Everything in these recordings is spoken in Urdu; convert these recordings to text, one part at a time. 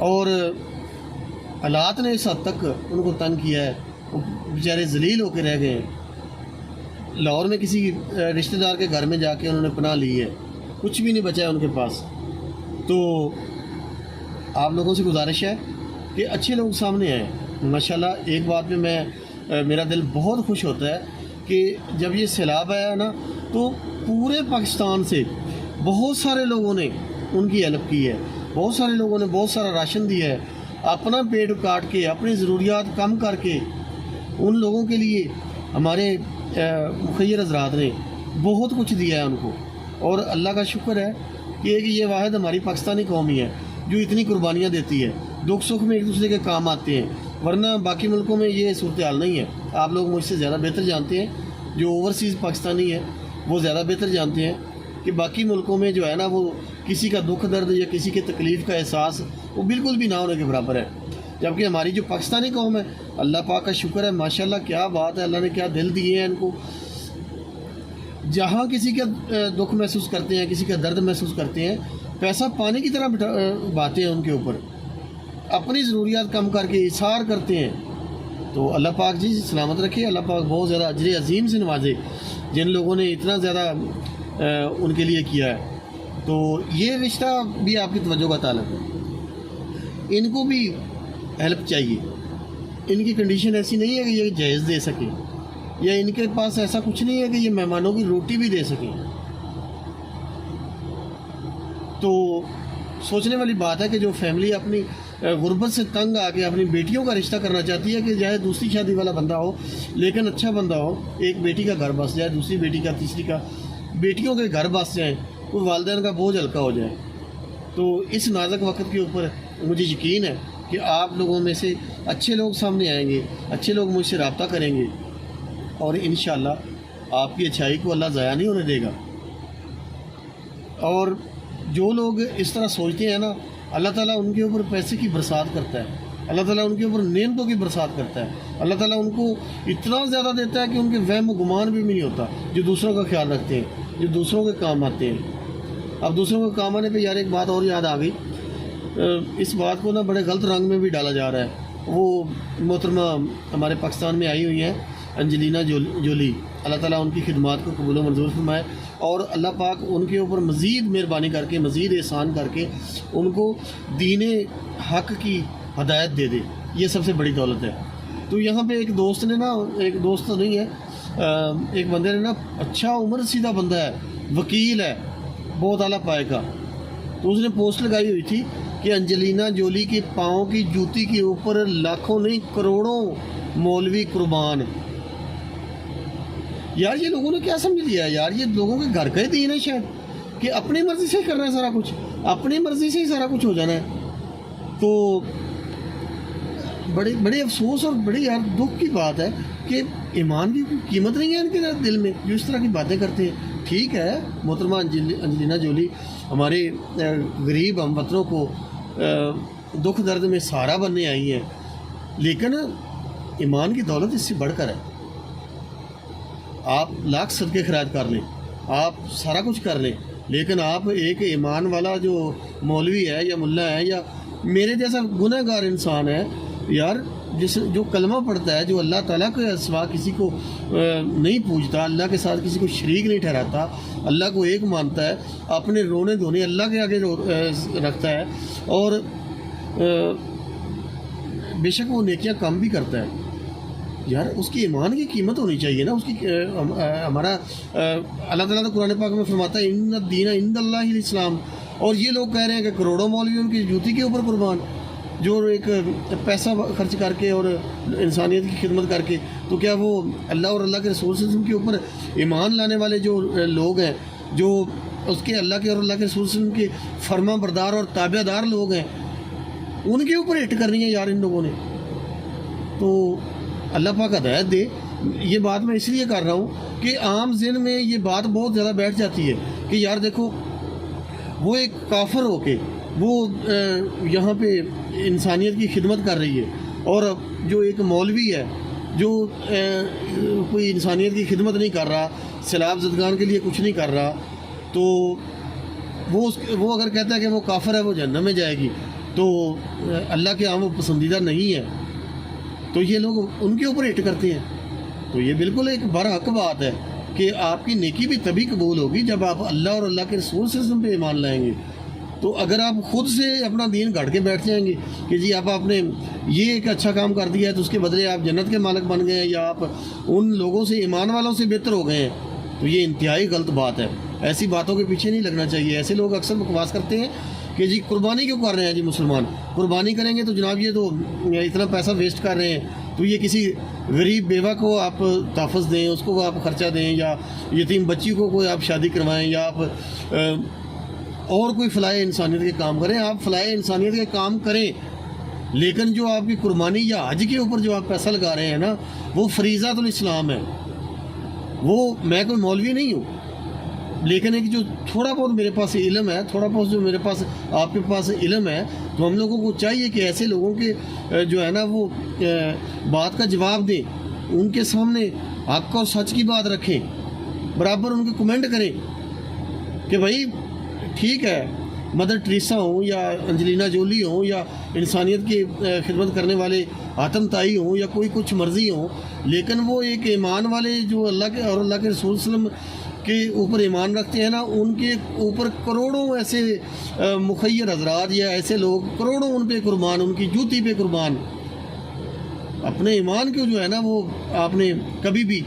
اور حالات نے اس حد تک ان کو تنگ کیا ہے، وہ بیچارے ذلیل ہو کے رہ گئے ہیں۔ لاہور میں کسی رشتہ دار کے گھر میں جا کے انہوں نے پناہ لی ہے، کچھ بھی نہیں بچا ہے ان کے پاس۔ تو آپ لوگوں سے گزارش ہے کہ اچھے لوگ سامنے آئیں۔ ماشاءاللہ ایک بات پہ میرا دل بہت خوش ہوتا ہے کہ جب یہ سیلاب آیا نا تو پورے پاکستان سے بہت سارے لوگوں نے ان کی ہیلپ کی ہے، بہت سارے لوگوں نے بہت سارا راشن دیا ہے، اپنا پیٹ کاٹ کے، اپنی ضروریات کم کر کے ان لوگوں کے لیے ہمارے مخیر حضرات نے بہت کچھ دیا ہے ان کو۔ اور اللہ کا شکر ہے کہ یہ واحد ہماری پاکستانی قوم ہی ہے جو اتنی قربانیاں دیتی ہے، دکھ سکھ میں ایک دوسرے کے کام آتے ہیں، ورنہ باقی ملکوں میں یہ صورتحال نہیں ہے۔ آپ لوگ مجھ سے زیادہ بہتر جانتے ہیں، جو اوورسیز پاکستانی ہیں وہ زیادہ بہتر جانتے ہیں کہ باقی ملکوں میں جو ہے نا وہ کسی کا دکھ درد یا کسی کے تکلیف کا احساس وہ بالکل بھی نہ ہونے کے برابر ہے، جبکہ ہماری جو پاکستانی قوم ہے اللہ پاک کا شکر ہے، ماشاءاللہ کیا بات ہے، اللہ نے کیا دل دیے ہیں ان کو۔ جہاں کسی کا دکھ محسوس کرتے ہیں، کسی کا درد محسوس کرتے ہیں، پیسہ پانی کی طرح بہاتے ہیں ان کے اوپر، اپنی ضروریات کم کر کے اثار کرتے ہیں۔ تو اللہ پاک جی سلامت رکھے، اللہ پاک بہت زیادہ اجر عظیم سے نوازے جن لوگوں نے اتنا زیادہ ان کے لیے کیا ہے۔ تو یہ رشتہ بھی آپ کی توجہ کا تعلق ہے، ان کو بھی ہیلپ چاہیے، ان کی کنڈیشن ایسی نہیں ہے کہ یہ جہیز دے سکیں، یا ان کے پاس ایسا کچھ نہیں ہے کہ یہ مہمانوں کی روٹی بھی دے سکیں۔ تو سوچنے والی بات ہے کہ جو فیملی اپنی غربت سے تنگ آ کے اپنی بیٹیوں کا رشتہ کرنا چاہتی ہے کہ چاہے دوسری شادی والا بندہ ہو لیکن اچھا بندہ ہو، ایک بیٹی کا گھر بس جائے، دوسری بیٹی کا، تیسری کا، بیٹیوں کے گھر بس جائیں، کوئی والدین کا بوجھ ہلکا ہو جائے۔ تو اس نازک وقت کے اوپر مجھے یقین ہے کہ آپ لوگوں میں سے اچھے لوگ سامنے آئیں گے، اچھے لوگ مجھ سے رابطہ کریں گے، اور انشاءاللہ آپ کی اچھائی کو اللہ ضائع نہیں ہونے دے گا۔ اور جو لوگ اس طرح سوچتے ہیں نا، اللہ تعالیٰ ان کے اوپر پیسے کی برسات کرتا ہے، اللہ تعالیٰ ان کے اوپر نعمتوں کی برسات کرتا ہے، اللہ تعالیٰ ان کو اتنا زیادہ دیتا ہے کہ ان کے وہم و گمان بھی نہیں ہوتا، جو دوسروں کا خیال رکھتے ہیں، جو دوسروں کے کام آتے ہیں۔ اب دوسروں کے کام آنے پہ یار ایک بات اور یاد آ گئی، اس بات کو نا بڑے غلط رنگ میں بھی ڈالا جا رہا ہے۔ وہ محترمہ ہمارے پاکستان میں آئی ہوئی ہیں انجلینا جولی، اللہ تعالیٰ ان کی خدمات کو قبول و منظور فرمائے، اور اللہ پاک ان کے اوپر مزید مہربانی کر کے، مزید احسان کر کے ان کو دین حق کی ہدایت دے دے، یہ سب سے بڑی دولت ہے۔ تو یہاں پہ ایک دوست نے نا، ایک دوست تو نہیں ہے، ایک بندے نے نا، اچھا عمر سیدھا بندہ ہے، وکیل ہے بہت اعلیٰ پائے کا، تو اس نے پوسٹ لگائی ہوئی تھی کہ انجلینا جولی کے پاؤں کی جوتی کے اوپر لاکھوں نہیں کروڑوں مولوی قربان۔ یار یہ لوگوں نے کیا سمجھ لیا یار، یہ لوگوں کے گھر کا ہی دین ہے شاید، کہ اپنی مرضی سے ہی کرنا ہے سارا کچھ، اپنی مرضی سے ہی سارا کچھ ہو جانا ہے۔ تو بڑے افسوس اور بڑی یار دکھ کی بات ہے کہ ایمان کی کوئی قیمت نہیں ہے ان کے دل میں، جو اس طرح کی باتیں کرتے ہیں۔ ٹھیک ہے، محترمہ انجلینا جولی ہمارے غریب ہم وطنوں کو دکھ درد میں سہارا بننے آئی ہیں، لیکن ایمان کی دولت اس سے بڑھ کر ہے۔ آپ لاکھ صدقے خیرات کر لیں، آپ سارا کچھ کر لیں، لیکن آپ ایک ایمان والا جو مولوی ہے یا ملا ہے یا میرے جیسا گناہ گار انسان ہے یار، جو کلمہ پڑھتا ہے، جو اللہ تعالیٰ کے سوا کسی کو نہیں پوجتا، اللہ کے ساتھ کسی کو شریک نہیں ٹھہراتا، اللہ کو ایک مانتا ہے، اپنے رونے دھونے اللہ کے آگے رکھتا ہے، اور بے شک وہ نیکیاں کم بھی کرتا ہے، یار اس کی ایمان کی قیمت ہونی چاہیے نا، اس کی ہمارا اللہ تعالیٰ تو قرآن پاک میں فرماتا ہے ان الدین عند اللہ الاسلام، اور یہ لوگ کہہ رہے ہیں کہ کروڑوں مولوی ان کی جوتی کے اوپر قربان، جو ایک پیسہ خرچ کر کے اور انسانیت کی خدمت کر کے، تو کیا وہ اللہ اور اللہ کے رسول صلی اللہ علیہ وسلم کے اوپر ایمان لانے والے جو لوگ ہیں، جو اس کے اللہ کے اور اللہ کے رسول صلی اللہ علیہ وسلم کے فرما بردار اور تابع دار لوگ ہیں، ان کے اوپر ہٹ کرنی ہے یار ان لوگوں نے؟ تو اللہ پاک ہدایت دے۔ یہ بات میں اس لیے کر رہا ہوں کہ عام ذہن میں یہ بات بہت زیادہ بیٹھ جاتی ہے کہ یار دیکھو، وہ ایک کافر ہو کے وہ یہاں پہ انسانیت کی خدمت کر رہی ہے، اور جو ایک مولوی ہے جو کوئی انسانیت کی خدمت نہیں کر رہا، سیلاب زدگان کے لیے کچھ نہیں کر رہا، تو وہ اگر کہتا ہے کہ وہ کافر ہے، وہ جہنم میں جائے گی، تو اللہ کے ہاں وہ پسندیدہ نہیں ہے، تو یہ لوگ ان کے اوپر ہٹ کرتے ہیں۔ تو یہ بالکل ایک برحق بات ہے کہ آپ کی نیکی بھی تبھی قبول ہوگی جب آپ اللہ اور اللہ کے رسول صلی اللہ علیہ وسلم پہ ایمان لائیں گے۔ تو اگر آپ خود سے اپنا دین گھڑ کے بیٹھ جائیں گے کہ جی اب آپ نے یہ ایک اچھا کام کر دیا ہے تو اس کے بدلے آپ جنت کے مالک بن گئے ہیں، یا آپ ان لوگوں سے، ایمان والوں سے بہتر ہو گئے ہیں، تو یہ انتہائی غلط بات ہے۔ ایسی باتوں کے پیچھے نہیں لگنا چاہیے۔ ایسے لوگ اکثر بکواس کرتے ہیں کہ جی قربانی کیوں کر رہے ہیں جی مسلمان، قربانی کریں گے تو جناب یہ تو اتنا پیسہ ویسٹ کر رہے ہیں، تو یہ کسی غریب بیوہ کو آپ تحفظ دیں، اس کو آپ خرچہ دیں، یا یتیم بچی کو کوئی آپ شادی کروائیں، یا آپ اور کوئی فلاح انسانیت کے کام کریں۔ آپ فلاح انسانیت کے کام کریں، لیکن جو آپ کی قربانی یا حج کے اوپر جو آپ پیسہ لگا رہے ہیں نا، وہ فریضۃ الاسلام ہے۔ وہ میں کوئی مولوی نہیں ہوں، لیکن ایک جو تھوڑا بہت میرے پاس علم ہے، تھوڑا بہت جو میرے پاس آپ کے پاس علم ہے، تو ہم لوگوں کو چاہیے کہ ایسے لوگوں کے جو ہے نا وہ بات کا جواب دیں، ان کے سامنے حق اور سچ کی بات رکھیں، برابر ان کے کمنٹ کریں کہ بھائی ٹھیک ہے، مدر ٹریسا ہوں یا انجلینا جولی ہوں یا انسانیت کی خدمت کرنے والے آتم تائی ہوں یا کوئی کچھ مرضی ہوں، لیکن وہ ایک ایمان والے جو اللہ کے اور اللہ کے رسول صلی اللہ علیہ وسلم کے اوپر ایمان رکھتے ہیں نا، ان کے اوپر کروڑوں ایسے مخیر حضرات یا ایسے لوگ کروڑوں ان پہ قربان، ان کی جوتی پہ قربان۔ اپنے ایمان کو جو ہے نا وہ آپ نے کبھی بھی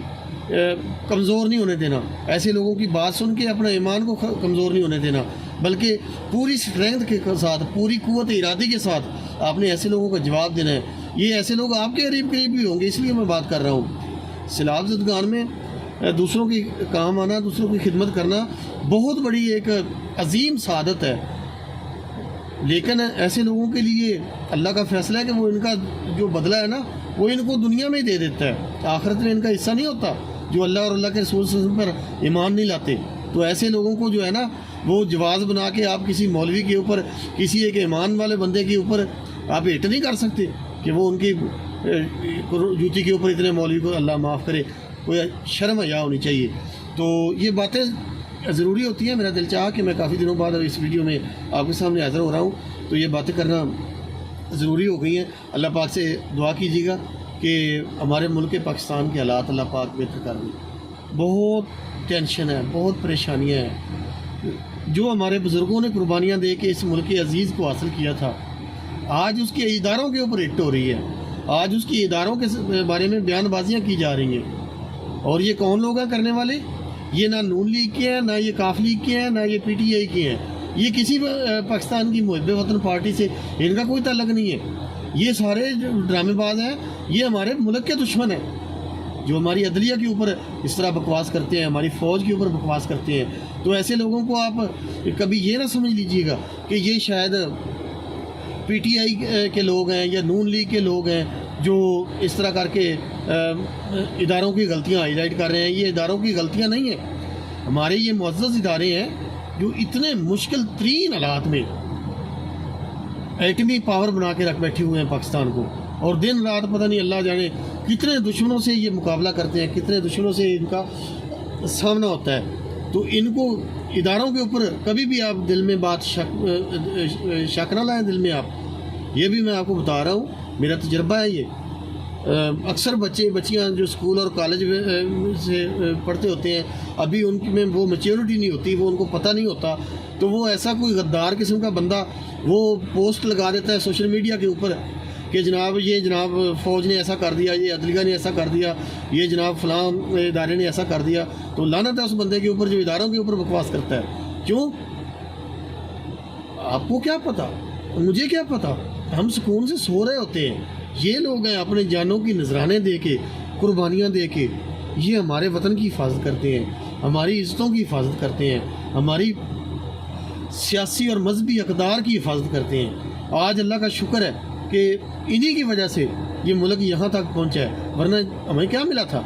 کمزور نہیں ہونے دینا۔ ایسے لوگوں کی بات سن کے اپنا ایمان کو کمزور نہیں ہونے دینا، بلکہ پوری اسٹرینتھ کے ساتھ، پوری قوت ارادی کے ساتھ آپ نے ایسے لوگوں کا جواب دینا ہے۔ یہ ایسے لوگ آپ کے قریب بھی ہوں گے، اس لیے میں بات کر رہا ہوں۔ سیلاب زدگان میں دوسروں کی کام آنا، دوسروں کی خدمت کرنا بہت بڑی ایک عظیم سعادت ہے، لیکن ایسے لوگوں کے لیے اللہ کا فیصلہ ہے کہ وہ ان کا جو بدلہ ہے نا وہ ان کو دنیا میں ہی دے دیتا ہے، آخرت میں ان کا حصہ نہیں ہوتا، جو اللہ اور اللہ کے رسول صلی اللہ علیہ وسلم پر ایمان نہیں لاتے۔ تو ایسے لوگوں کو جو ہے نا وہ جواز بنا کے آپ کسی مولوی کے اوپر، کسی ایک ایمان والے بندے کے اوپر آپ ہٹ نہیں کر سکتے کہ وہ ان کی جوتی کے اوپر اتنے مولوی کو اللہ معاف کرے۔ کوئی شرم حیا ہونی چاہیے۔ تو یہ باتیں ضروری ہوتی ہیں۔ میرا دل چاہا کہ میں کافی دنوں بعد اس ویڈیو میں آپ کے سامنے حاضر ہو رہا ہوں، تو یہ باتیں کرنا ضروری ہو گئی ہیں۔ اللہ پاک سے دعا کیجیے گا کہ ہمارے ملک پاکستان کے حالات اللہ پاک بہتر کر دیں۔ بہت ٹینشن ہے، بہت پریشانیاں ہیں۔ جو ہمارے بزرگوں نے قربانیاں دے کے اس ملک عزیز کو حاصل کیا تھا، آج اس کے اداروں کے اوپر ہٹ ہو رہی ہے، آج اس کی اداروں کے بارے میں بیان بازیاں کی جا رہی ہیں۔ اور یہ کون لوگ ہیں کرنے والے؟ یہ نہ نون لیگ کے ہیں، نہ یہ کاف لیگ کے ہیں، نہ یہ پی ٹی آئی کے ہیں، یہ کسی پاکستان کی محب وطن پارٹی سے ان کا کوئی تعلق نہیں ہے۔ یہ سارے جو ڈرامے باز ہیں، یہ ہمارے ملک کے دشمن ہیں، جو ہماری عدلیہ کے اوپر اس طرح بکواس کرتے ہیں، ہماری فوج کے اوپر بکواس کرتے ہیں۔ تو ایسے لوگوں کو آپ کبھی یہ نہ سمجھ لیجیے گا کہ یہ شاید پی ٹی آئی کے لوگ ہیں یا نون لیگ کے لوگ ہیں جو اس طرح کر کے اداروں کی غلطیاں ہائی لائٹ کر رہے ہیں۔ یہ اداروں کی غلطیاں نہیں ہیں، ہمارے یہ معزز ادارے ہیں جو اتنے مشکل ترین حالات میں ایٹمی پاور بنا کے رکھ بیٹھے ہوئے ہیں پاکستان کو، اور دن رات پتہ نہیں اللہ جانے کتنے دشمنوں سے یہ مقابلہ کرتے ہیں، کتنے دشمنوں سے ان کا سامنا ہوتا ہے۔ تو ان کو اداروں کے اوپر کبھی بھی آپ دل میں بات شک نہ لائیں دل میں آپ۔ یہ بھی میں آپ کو بتا رہا ہوں، میرا تجربہ ہے یہ۔ اکثر بچیاں جو اسکول اور کالج سے پڑھتے ہوتے ہیں، ابھی ان میں وہ میچیورٹی نہیں ہوتی، وہ ان کو پتہ نہیں ہوتا، تو وہ ایسا کوئی غدار قسم کا بندہ وہ پوسٹ لگا دیتا ہے سوشل میڈیا کے اوپر کہ جناب فوج نے ایسا کر دیا، یہ عدلیہ نے ایسا کر دیا، یہ جناب فلاں ادارے نے ایسا کر دیا۔ تو لعنت ہے اس بندے کے اوپر جو اداروں کے اوپر بکواس کرتا ہے۔ کیوں؟ آپ کو کیا پتہ، مجھے کیا پتہ؟ ہم سکون سے سو رہے ہوتے ہیں، یہ لوگ ہیں اپنے جانوں کی نذرانے دے کے، قربانیاں دے کے یہ ہمارے وطن کی حفاظت کرتے ہیں، ہماری عزتوں کی حفاظت کرتے ہیں، ہماری سیاسی اور مذہبی اقدار کی حفاظت کرتے ہیں۔ آج اللہ کا شکر ہے کہ انہی کی وجہ سے یہ ملک یہاں تک پہنچا ہے، ورنہ ہمیں کیا ملا تھا؟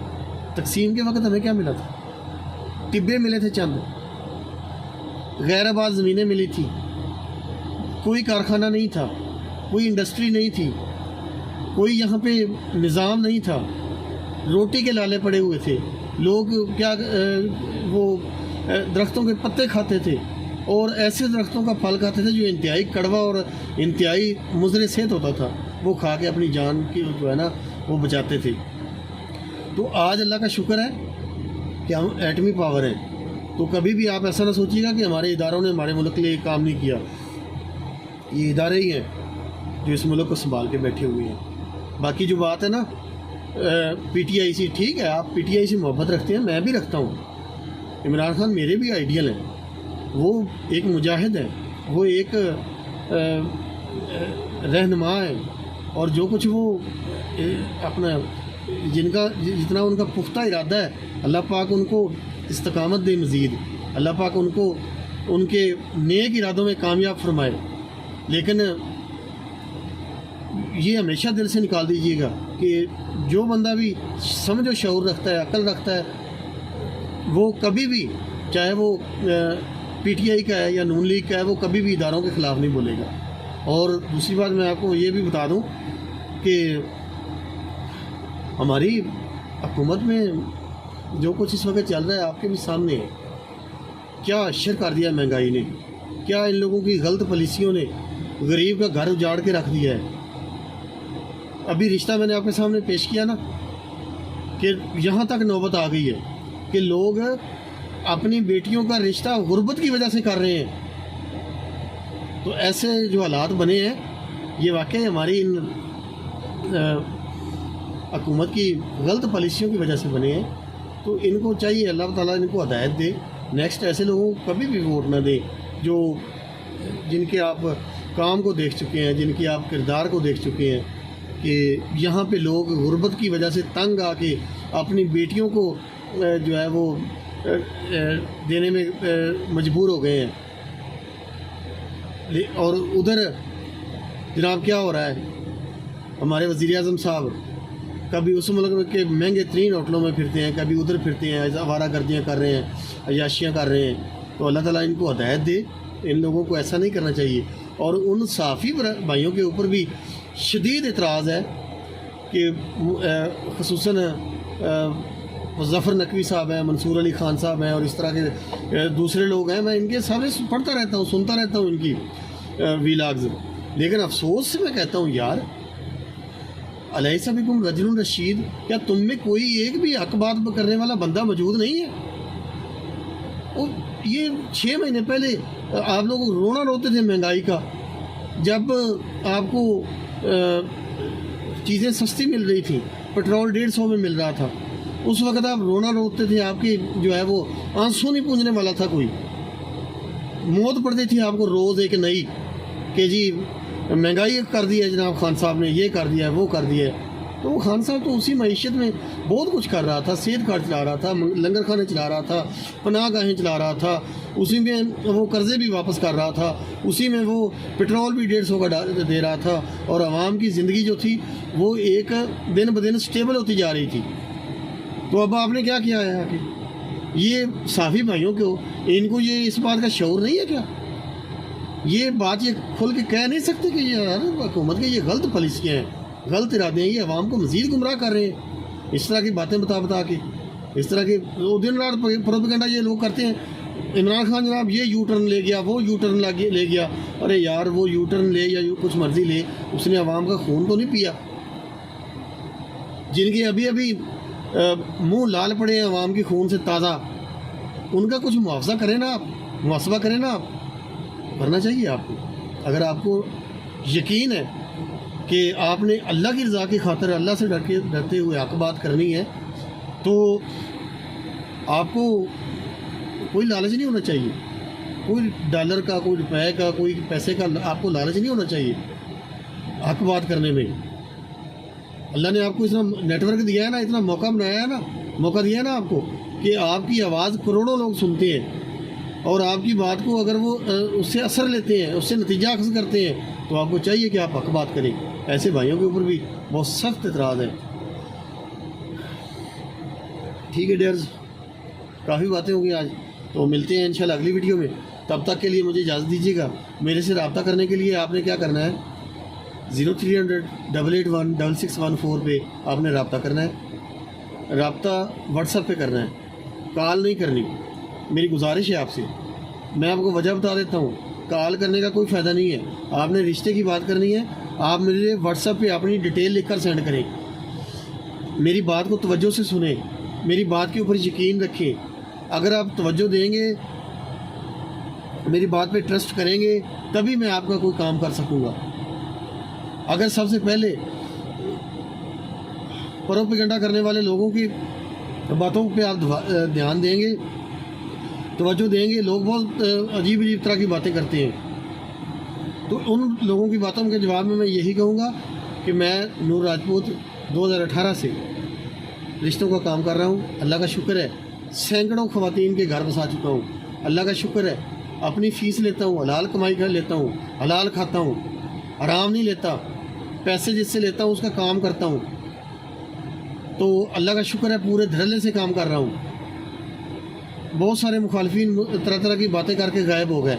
تقسیم کے وقت ہمیں کیا ملا تھا؟ ٹبے ملے تھے، چند غیر آباد زمینیں ملی تھی، کوئی کارخانہ نہیں تھا، کوئی انڈسٹری نہیں تھی، کوئی یہاں پہ نظام نہیں تھا، روٹی کے لالے پڑے ہوئے تھے، لوگ کیا وہ درختوں کے پتے کھاتے تھے، اور ایسے درختوں کا پھل کھاتے تھے جو انتہائی کڑوا اور انتہائی مضر صحت ہوتا تھا، وہ کھا کے اپنی جان کی جو ہے نا وہ بچاتے تھے۔ تو آج اللہ کا شکر ہے کہ ہم ایٹمی پاور ہیں، تو کبھی بھی آپ ایسا نہ سوچیے گا کہ ہمارے اداروں نے ہمارے ملک کے لیے کام نہیں کیا۔ یہ ادارے ہی ہیں جو اس ملک کو سنبھال کے بیٹھے ہوئے ہیں۔ باقی جو بات ہے نا پی ٹی آئی سے، ٹھیک ہے آپ پی ٹی آئی سے محبت رکھتے ہیں، میں بھی رکھتا ہوں۔ عمران خان میرے بھی آئیڈیل ہیں، وہ ایک مجاہد ہے، وہ ایک رہنما ہے، اور جو کچھ وہ اپنا جتنا ان کا پختہ ارادہ ہے، اللہ پاک ان کو استقامت دے مزید، اللہ پاک ان کو ان کے نیک ارادوں میں کامیاب فرمائے۔ لیکن یہ ہمیشہ دل سے نکال دیجیے گا کہ جو بندہ بھی سمجھ و شعور رکھتا ہے، عقل رکھتا ہے، وہ کبھی بھی، چاہے وہ پی ٹی آئی کا ہے یا نون لیگ کا ہے، وہ کبھی بھی اداروں کے خلاف نہیں بولے گا۔ اور دوسری بات میں آپ کو یہ بھی بتا دوں کہ ہماری حکومت میں جو کچھ اس وقت چل رہا ہے آپ کے بھی سامنے ہے، کیا اشر کر دیا مہنگائی نے، کیا ان لوگوں کی غلط پالیسیوں نے غریب کا گھر اجاڑ کے رکھ دیا ہے۔ ابھی رشتہ میں نے آپ کے سامنے پیش کیا نا کہ یہاں تک نوبت آ گئی ہے کہ لوگ اپنی بیٹیوں کا رشتہ غربت کی وجہ سے کر رہے ہیں۔ تو ایسے جو حالات بنے ہیں یہ واقعی ہماری ان حکومت کی غلط پالیسیوں کی وجہ سے بنے ہیں۔ تو ان کو چاہیے اللہ تعالیٰ ان کو ہدایت دے، نیکسٹ ایسے لوگوں کو کبھی بھی ووٹ نہ دیں جو جن کے آپ کام کو دیکھ چکے ہیں، جن کی آپ کردار کو دیکھ چکے ہیں کہ یہاں پہ لوگ غربت کی وجہ سے تنگ آ کے اپنی بیٹیوں کو جو ہے وہ دینے میں مجبور ہو گئے ہیں۔ اور ادھر جناب کیا ہو رہا ہے، ہمارے وزیر اعظم صاحب کبھی اس ملک کے مہنگے ترین ہوٹلوں میں پھرتے ہیں، کبھی ادھر پھرتے ہیں، آوارہ گردیاں کر رہے ہیں، عیاشیاں کر رہے ہیں۔ تو اللہ تعالیٰ ان کو ہدایت دے، ان لوگوں کو ایسا نہیں کرنا چاہیے۔ اور ان صحافی بھائیوں کے اوپر بھی شدید اعتراض ہے کہ خصوصاً ظفر نقوی صاحب ہیں، منصور علی خان صاحب ہیں، اور اس طرح کے دوسرے لوگ ہیں، میں ان کے سامنے پڑھتا رہتا ہوں، سنتا رہتا ہوں ان کی ویلاگز، لیکن افسوس سے میں کہتا ہوں یار علیہ بکم رجل رشید، کیا تم میں کوئی ایک بھی حق بات کرنے والا بندہ موجود نہیں ہے؟ اور یہ 6 مہینے پہلے آپ لوگ رونا روتے تھے مہنگائی کا، جب آپ کو چیزیں سستی مل رہی تھیں، پٹرول 150 میں مل رہا تھا، اس وقت آپ رونا روتے تھے، آپ کی جو ہے وہ آنسو نہیں پونجنے والا تھا کوئی، موت پڑتی تھی آپ کو روز ایک نئی کہ جی مہنگائی کر دی ہے جناب خان صاحب نے، یہ کر دیا ہے، وہ کر دیا ہے۔ تو وہ خان صاحب تو اسی معیشت میں بہت کچھ کر رہا تھا، صحت کارڈ چلا رہا تھا، لنگر خانے چلا رہا تھا، پناہ گاہیں چلا رہا تھا، اسی میں وہ قرضے بھی واپس کر رہا تھا، اسی میں وہ پٹرول بھی 150 کا دے رہا تھا، اور عوام کی زندگی جو تھی وہ ایک دن بدن سٹیبل ہوتی جا رہی تھی۔ تو اب آپ نے کیا کیا ہے آ کے؟ یہ صحافی بھائیوں کو ان کو یہ اس بات کا شعور نہیں ہے کیا؟ یہ بات یہ کھل کے کہہ نہیں سکتے کہ یہ حکومت کے یہ غلط پالیسیاں ہیں، غلط ارادے ہیں، یہ عوام کو مزید گمراہ کر رہے ہیں اس طرح کی باتیں بتا کے، اس طرح کے دن رات پروپیگنڈا یہ لوگ کرتے ہیں۔ عمران خان جناب یہ یو ٹرن لے گیا، وہ یو ٹرن لے گیا، ارے یار وہ یو ٹرن لے یا کچھ مرضی لے، اس نے عوام کا خون تو نہیں پیا؟ جن کے ابھی منہ لال پڑے ہیں عوام کے خون سے تازہ، ان کا کچھ معاوضہ کریں نا، آپ محاسبہ کریں نا، آپ کرنا چاہیے آپ کو۔ اگر آپ کو یقین ہے کہ آپ نے اللہ کی رضا کی خاطر اللہ سے ڈرتے ہوئے حق بات کرنی ہے، تو آپ کو کوئی لالچ نہیں ہونا چاہیے، کوئی ڈالر کا، کوئی روپے کا، کوئی پیسے کا آپ کو لالچ نہیں ہونا چاہیے حق بات کرنے میں۔ اللہ نے آپ کو اتنا نیٹ ورک دیا ہے نا، اتنا موقع بنایا ہے نا، موقع دیا ہے نا آپ کو کہ آپ کی آواز کروڑوں لوگ سنتے ہیں، اور آپ کی بات کو اگر وہ اس سے اثر لیتے ہیں، اس سے نتیجہ اخذ کرتے ہیں، تو آپ کو چاہیے کہ آپ حق بات کریں۔ ایسے بھائیوں کے اوپر بھی بہت سخت اعتراض ہے۔ ٹھیک ہے ڈیئرز، کافی باتیں ہوں گی آج، تو ملتے ہیں انشاءاللہ اگلی ویڈیو میں۔ تب تک کے لیے مجھے اجازت دیجیے گا۔ میرے سے رابطہ کرنے کے لیے آپ نے کیا کرنا ہے، 0300-881-6614 پہ آپ نے رابطہ کرنا ہے، رابطہ واٹس ایپ پہ کرنا ہے، کال نہیں کرنی، میری گزارش ہے آپ سے۔ میں آپ کو وجہ بتا دیتا ہوں، کال کرنے کا کوئی فائدہ نہیں ہے. آپ نے رشتے کی بات کرنی ہے، آپ مجھے واٹس ایپ پہ اپنی ڈیٹیل لکھ کر سینڈ کریں. میری بات کو توجہ سے سنیں، میری بات کے اوپر یقین رکھیں. اگر آپ توجہ دیں گے، میری بات پہ ٹرسٹ کریں گے، تبھی میں آپ کا کوئی کام کر سکوں گا. اگر سب سے پہلے پروپیگنڈا کرنے والے لوگوں کی باتوں پہ آپ دھیان دیں گے، توجہ دیں گے، لوگ بہت عجیب عجیب طرح کی باتیں کرتے ہیں، تو ان لوگوں کی باتوں کے جواب میں یہی کہوں گا کہ میں نور راجپوت 2018 سے رشتوں کا کام کر رہا ہوں. اللہ کا شکر ہے سینکڑوں خواتین کے گھر بسا چکا ہوں. اللہ کا شکر ہے اپنی فیس لیتا ہوں، حلال کمائی کر لیتا ہوں، حلال کھاتا ہوں، حرام نہیں لیتا. پیسے جس سے لیتا ہوں اس کا کام کرتا ہوں. تو اللہ کا شکر ہے پورے دھڑلے سے کام کر رہا ہوں. بہت سارے مخالفین طرح طرح کی باتیں کر کے غائب ہو گئے،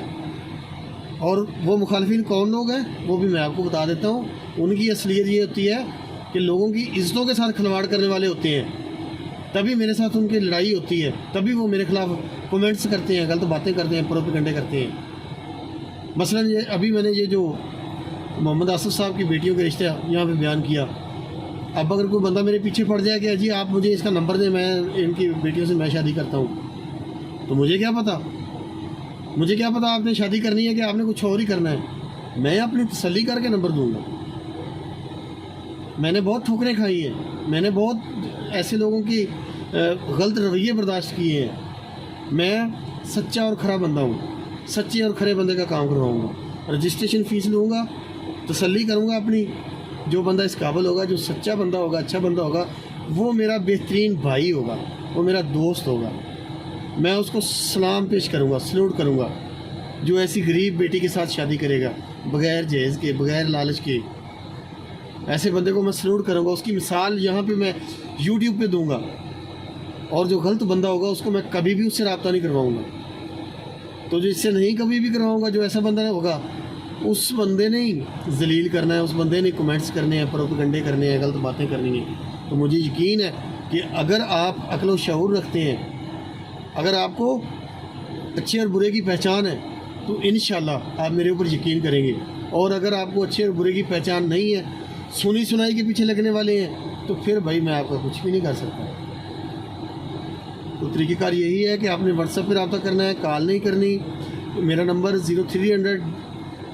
اور وہ مخالفین کون لوگ ہیں وہ بھی میں آپ کو بتا دیتا ہوں. ان کی اصلیت یہ ہوتی ہے کہ لوگوں کی عزتوں کے ساتھ کھلواڑ کرنے والے ہوتے ہیں، تبھی میرے ساتھ ان کی لڑائی ہوتی ہے، تبھی وہ میرے خلاف کومنٹس کرتے ہیں، غلط باتیں کرتے ہیں، پروپیگنڈے کرتے ہیں. مثلا یہ ابھی میں نے یہ جو محمد آصف صاحب کی بیٹیوں کے رشتے یہاں پہ بیان کیا، اب اگر کوئی بندہ میرے پیچھے پڑ جائے کہ جی آپ مجھے اس کا نمبر دیں، میں ان کی بیٹیوں سے میں شادی کرتا ہوں، تو مجھے کیا پتہ آپ نے شادی کرنی ہے کہ آپ نے کچھ اور ہی کرنا ہے. میں اپنی تسلی کر کے نمبر دوں گا. میں نے بہت ٹھوکریں کھائی ہیں، میں نے بہت ایسے لوگوں کی غلط رویے برداشت کیے ہیں. میں سچا اور کھرا بندہ ہوں، سچے اور کھرے بندے کا کام کرواؤں گا. رجسٹریشن فیس لوں گا، تسلی کروں گا اپنی. جو بندہ اس قابل ہوگا، جو سچا بندہ ہوگا، اچھا بندہ ہوگا، وہ میرا بہترین بھائی ہوگا، وہ میرا دوست ہوگا. میں اس کو سلام پیش کروں گا، سلوٹ کروں گا. جو ایسی غریب بیٹی کے ساتھ شادی کرے گا بغیر جہیز کے، بغیر لالچ کے، ایسے بندے کو میں سلوٹ کروں گا. اس کی مثال یہاں پہ میں یوٹیوب پہ دوں گا. اور جو غلط بندہ ہوگا اس کو میں کبھی بھی اس سے رابطہ نہیں کرواؤں گا. تو جو اس سے نہیں کبھی بھی کرواؤں گا، جو ایسا بندہ ہوگا، اس بندے نے ہی ذلیل کرنا ہے، اس بندے نے کمنٹس کرنے ہیں، پروپیگنڈے کرنے ہیں، غلط باتیں کرنی ہیں. تو مجھے یقین ہے کہ اگر آپ عقل و شعور رکھتے ہیں، اگر آپ کو اچھے اور برے کی پہچان ہے، تو انشاءاللہ آپ میرے اوپر یقین کریں گے. اور اگر آپ کو اچھے اور برے کی پہچان نہیں ہے، سنی سنائی کے پیچھے لگنے والے ہیں، تو پھر بھائی میں آپ کا کچھ بھی نہیں کر سکتا. تو طریقہ کار یہی ہے کہ آپ نے واٹس ایپ پہ رابطہ کرنا ہے، کال نہیں کرنی. میرا نمبر 0300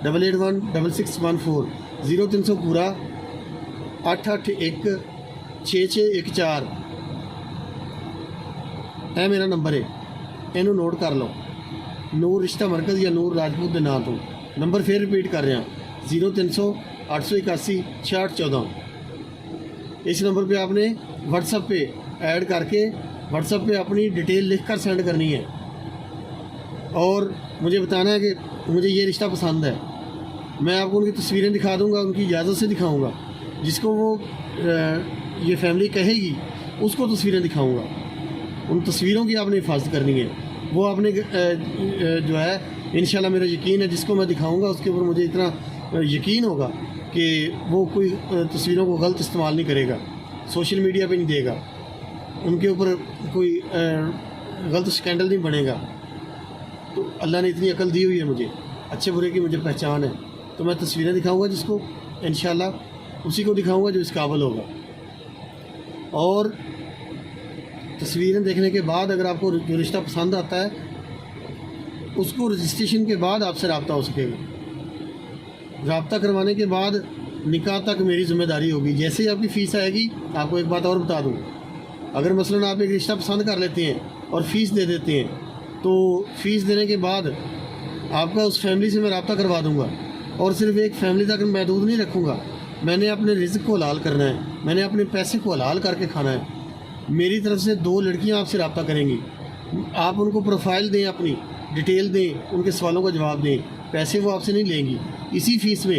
881 6614 0300 پورا 881 6614 ਇਹ ਮੇਰਾ ਨੰਬਰ ਹੈ. ਇਹਨੂੰ ਨੋਟ ਕਰ ਲਓ. ਨੂਰ ਰਿਸ਼ਤਾ ਮਰਕਜ਼ ਜਾਂ ਨੂਰ ਰਾਜਪੂਤ ਦੇ ਨਾਂ ਤੋਂ. ਨੰਬਰ ਫੇਰ ਰਿਪੀਟ ਕਰ ਰਿਹਾ 0300 881 6614. اس نمبر پہ آپ نے واٹس ایپ پہ ایڈ کر کے واٹس ایپ پہ اپنی ڈیٹیل لکھ کر سینڈ کرنی ہے، اور مجھے بتانا ہے کہ مجھے یہ رشتہ پسند ہے. میں آپ کو ان کی تصویریں دکھا دوں گا، ان کی اجازت سے دکھاؤں گا. جس کو وہ یہ فیملی کہے گی اس کو تصویریں دکھاؤں گا. ان تصویروں کی آپ نے حفاظت کرنی ہے. وہ آپ نے جو ہے انشاءاللہ میرا یقین ہے جس کو میں دکھاؤں گا اس کے اوپر مجھے اتنا یقین ہوگا کہ وہ کوئی تصویروں کو غلط استعمال نہیں کرے گا، سوشل میڈیا پہ نہیں دے گا، ان کے اوپر کوئی غلط سکینڈل نہیں بنے گا. تو اللہ نے اتنی عقل دی ہوئی ہے مجھے، اچھے برے کی مجھے پہچان ہے. تو میں تصویریں دکھاؤں گا جس کو، انشاءاللہ اسی کو دکھاؤں گا جو اس قابل ہوگا. اور تصویریں دیکھنے کے بعد اگر آپ کو جو رشتہ پسند آتا ہے اس کو رجسٹریشن کے بعد آپ سے رابطہ ہو سکے گا. رابطہ کروانے کے بعد نکاح تک میری ذمہ داری ہوگی. جیسے ہی آپ کی فیس آئے گی، آپ کو ایک بات اور بتا دوں، اگر مثلاً آپ ایک رشتہ پسند کر لیتے ہیں اور فیس دے دیتے ہیں، تو فیس دینے کے بعد آپ کا اس فیملی سے میں رابطہ کروا دوں گا. اور صرف ایک فیملی تک محدود نہیں رکھوں گا. میں نے اپنے رزق کو حلال کرنا ہے، میں نے اپنے پیسے کو حلال کر کے کھانا ہے. میری طرف سے 2 لڑکیاں آپ سے رابطہ کریں گی. آپ ان کو پروفائل دیں، اپنی ڈیٹیل دیں، ان کے سوالوں کا جواب دیں. پیسے وہ آپ سے نہیں لیں گی. اسی فیس میں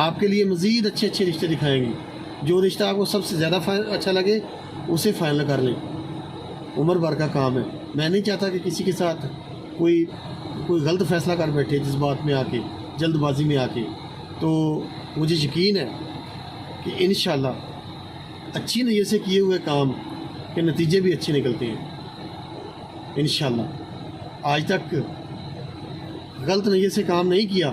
آپ کے لیے مزید اچھے اچھے رشتے دکھائیں گی. جو رشتہ آپ کو سب سے زیادہ اچھا لگے اسے فائنل کر لیں. عمر بھر کا کام ہے. میں نہیں چاہتا کہ کسی کے ساتھ کوئی غلط فیصلہ کر بیٹھے جس بات میں آ کے، جلد بازی میں آ کے. تو مجھے یقین ہے کہ انشاءاللہ اچھی نیت سے کیے ہوئے کام کے نتیجے بھی اچھے نکلتے ہیں انشاءاللہ. آج تک غلط نیت سے کام نہیں کیا،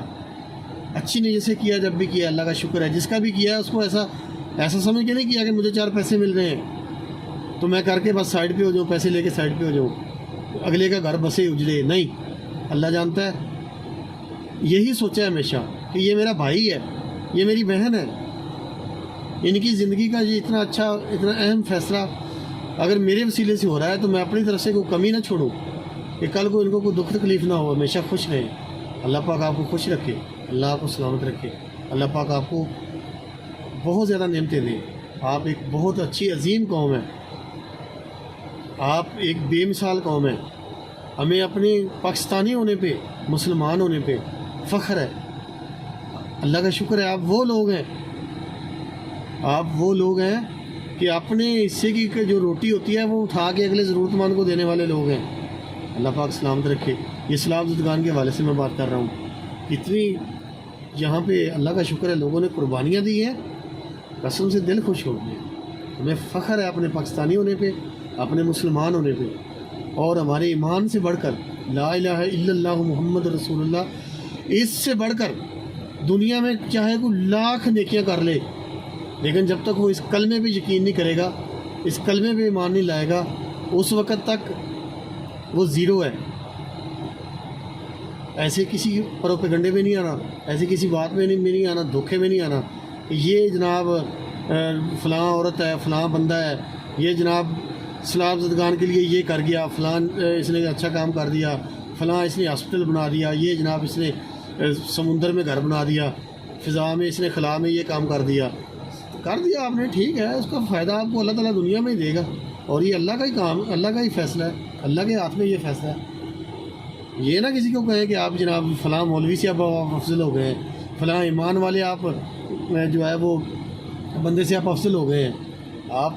اچھی نیت سے کیا، جب بھی کیا اللہ کا شکر ہے. جس کا بھی کیا ہے اس کو ایسا سمجھ کے نہیں کیا کہ مجھے 4 پیسے مل رہے ہیں تو میں کر کے بس سائڈ پہ ہو جاؤں، پیسے لے کے سائڈ پہ ہو جاؤں، اگلے کا گھر بسے اجڑے. نہیں، اللہ جانتا ہے. یہی سوچا ہے ہمیشہ کہ یہ میرا بھائی ہے، یہ میری بہن ہے، ان کی زندگی کا یہ اتنا اچھا، اتنا اہم فیصلہ اگر میرے وسیلے سے ہو رہا ہے تو میں اپنی طرف سے کوئی کمی نہ چھوڑوں کہ کل کو ان کو کوئی دکھ تکلیف نہ ہو. ہمیشہ خوش رہیں. اللہ پاک آپ کو خوش رکھے، اللہ آپ کو سلامت رکھے، اللہ پاک آپ کو بہت زیادہ نعمتیں دے. آپ ایک بہت اچھی عظیم قوم ہے، آپ ایک بے مثال قوم ہے. ہمیں اپنے پاکستانی ہونے پہ، مسلمان ہونے پہ فخر ہے. اللہ کا شکر ہے آپ وہ لوگ ہیں کہ اپنے حصے کی جو روٹی ہوتی ہے وہ اٹھا کے اگلے ضرورت مند کو دینے والے لوگ ہیں. اللہ پاک سلامت رکھے. یہ سلام زدگان کے حوالے سے میں بات کر رہا ہوں. اتنی یہاں پہ اللہ کا شکر ہے لوگوں نے قربانیاں دی ہیں، قسم سے دل خوش ہو گیا. ہمیں فخر ہے اپنے پاکستانی ہونے پہ، اپنے مسلمان ہونے پہ. اور ہمارے ایمان سے بڑھ کر لا الہ الا اللہ محمد رسول اللہ، اس سے بڑھ کر دنیا میں چاہے کوئی لاکھ نیکیاں کر لے، لیکن جب تک وہ اس کلمے پہ یقین نہیں کرے گا، اس کلمے پہ ایمان نہیں لائے گا، اس وقت تک وہ زیرو ہے. ایسے کسی پروپیگنڈے میں نہیں آنا، ایسے کسی بات میں نہیں آنا، دھوکے میں نہیں آنا. یہ جناب فلاں عورت ہے، فلاں بندہ ہے، یہ جناب سلام زدگان کے لیے یہ کر گیا، فلاں اس نے اچھا کام کر دیا، فلاں اس نے ہاسپٹل بنا دیا، یہ جناب اس نے سمندر میں گھر بنا دیا، فضا میں اس نے خلا میں یہ کام کر دیا آپ نے، ٹھیک ہے، اس کا فائدہ آپ کو اللہ تعالیٰ دنیا میں ہی دے گا. اور یہ اللہ کا ہی کام، اللہ کا ہی فیصلہ ہے، اللہ کے ہاتھ میں یہ فیصلہ ہے. یہ نہ کسی کو کہیں کہ آپ جناب فلاں مولوی سے آپ افضل ہو گئے ہیں، فلاں ایمان والے آپ جو ہے وہ بندے سے آپ افضل ہو گئے ہیں. آپ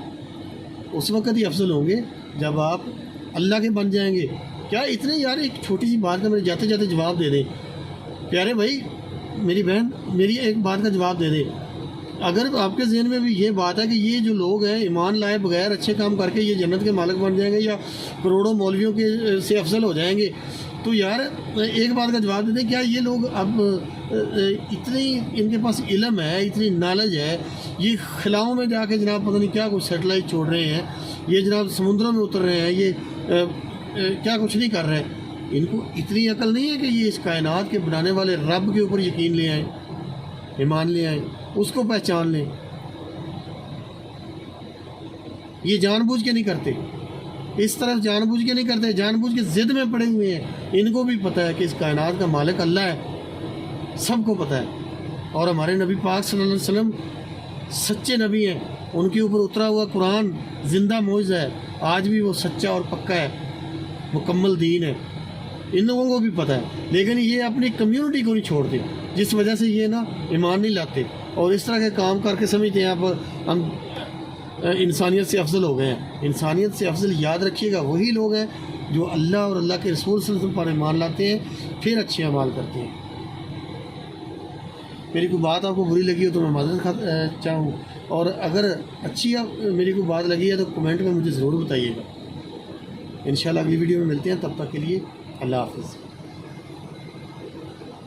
اس وقت ہی افضل ہوں گے جب آپ اللہ کے بن جائیں گے. کیا اتنے یار ایک چھوٹی سی بات کا میرے جاتے جاتے جواب دے دیں. پیارے بھائی، میری بہن، میری ایک بات کا جواب دے دیں. اگر آپ کے ذہن میں بھی یہ بات ہے کہ یہ جو لوگ ہیں ایمان لائے بغیر اچھے کام کر کے یہ جنت کے مالک بن جائیں گے یا کروڑوں مولویوں کے سے افضل ہو جائیں گے، تو یار ایک بات کا جواب دے دیں. کیا یہ لوگ اب اتنی ان کے پاس علم ہے، اتنی نالج ہے، یہ خلاؤں میں جا کے جناب پتہ نہیں کیا کچھ سیٹلائٹ چھوڑ رہے ہیں، یہ جناب سمندروں میں اتر رہے ہیں، یہ کیا کچھ نہیں کر رہے. ان کو اتنی عقل نہیں ہے کہ یہ اس کائنات کے بنانے والے رب کے اوپر یقین لے آئیں، ایمان لے آئیں، اس کو پہچان لیں. یہ جان بوجھ کے نہیں کرتے، اس طرف جان بوجھ کے نہیں کرتے، جان بوجھ کے ضد میں پڑے ہوئے ہیں. ان کو بھی پتہ ہے کہ اس کائنات کا مالک اللہ ہے، سب کو پتہ ہے. اور ہمارے نبی پاک صلی اللہ علیہ وسلم سچے نبی ہیں، ان کے اوپر اترا ہوا قرآن زندہ معجزہ ہے، آج بھی وہ سچا اور پکا ہے، مکمل دین ہے. ان لوگوں کو بھی پتہ ہے، لیکن یہ اپنی کمیونٹی کو نہیں چھوڑتے، جس وجہ سے یہ نا ایمان نہیں لاتے اور اس طرح کے کام کر کے سمجھتے ہیں آپ ہم انسانیت سے افضل ہو گئے ہیں. انسانیت سے افضل یاد رکھیے گا وہی لوگ ہیں جو اللہ اور اللہ کے رسول صلی اللہ علیہ وسلم پر ایمان لاتے ہیں، پھر اچھے اعمال کرتے ہیں. میری کوئی بات آپ کو بری لگی ہو تو میں معذرت چاہوں، اور اگر اچھی میری کوئی بات لگی ہے تو کمنٹ میں مجھے ضرور بتائیے گا. انشاءاللہ اگلی ویڈیو میں ملتے ہیں، تب تک کے لیے اللہ حافظ.